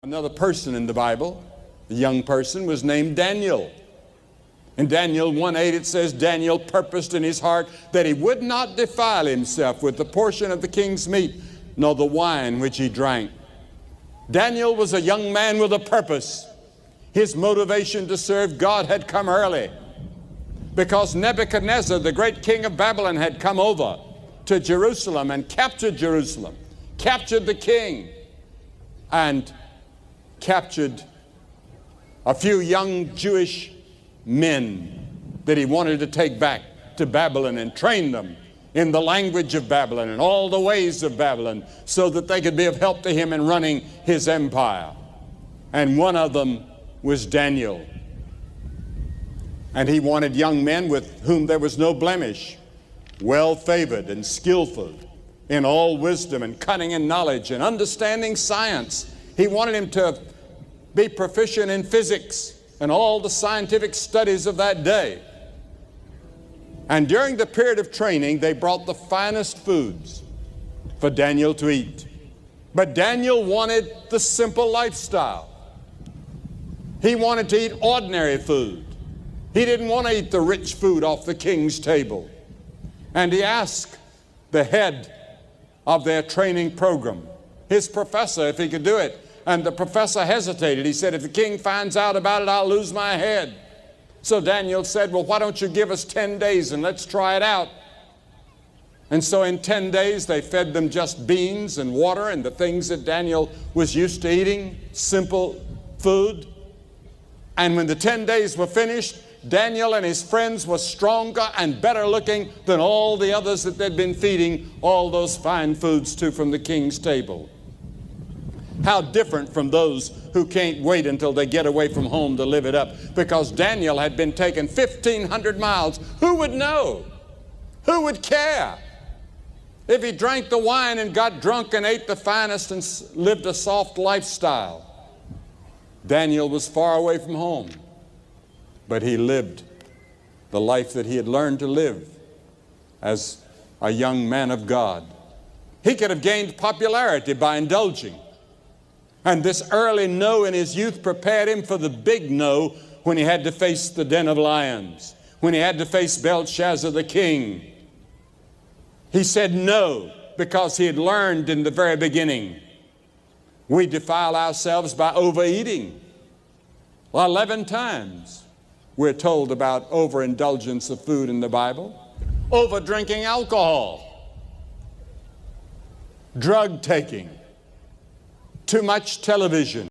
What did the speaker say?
Another person in the Bible, a young person, was named Daniel. In Daniel 1:8 it says, Daniel purposed in his heart that he would not defile himself with the portion of the king's meat, nor the wine which he drank. Daniel was a young man with a purpose. His motivation to serve God had come early, because Nebuchadnezzar, the great king of Babylon, had come over to Jerusalem and captured Jerusalem, captured the king, and captured a few young Jewish men that he wanted to take back to Babylon and train them in the language of Babylon and all the ways of Babylon, so that they could be of help to him in running his empire. And one of them was Daniel. And he wanted young men with whom there was no blemish, well-favored and skillful in all wisdom and cunning in knowledge and understanding science. He wanted him to be proficient in physics and all the scientific studies of that day. And during the period of training, they brought the finest foods for Daniel to eat. But Daniel wanted the simple lifestyle. He wanted to eat ordinary food. He didn't want to eat the rich food off the king's table. And he asked the head of their training program, his professor, if he could do it. And the professor hesitated. He said, if the king finds out about it, I'll lose my head. So Daniel said, well, why don't you give us 10 days and let's try it out. And so in 10 days, they fed them just beans and water and the things that Daniel was used to eating, simple food. And when the 10 days were finished, Daniel and his friends were stronger and better looking than all the others that they'd been feeding all those fine foods to from the king's table. How different from those who can't wait until they get away from home to live it up. Because Daniel had been taken 1,500 miles. Who would know? Who would care? If he drank the wine and got drunk and ate the finest and lived a soft lifestyle. Daniel was far away from home, but he lived the life that he had learned to live as a young man of God. He could have gained popularity by indulging. And this early no in his youth prepared him for the big no when he had to face the den of lions, when he had to face Belshazzar the king. He said no because he had learned in the very beginning. We defile ourselves by overeating. Well, 11 times we're told about overindulgence of food in the Bible. Over drinking alcohol, drug taking, too much television.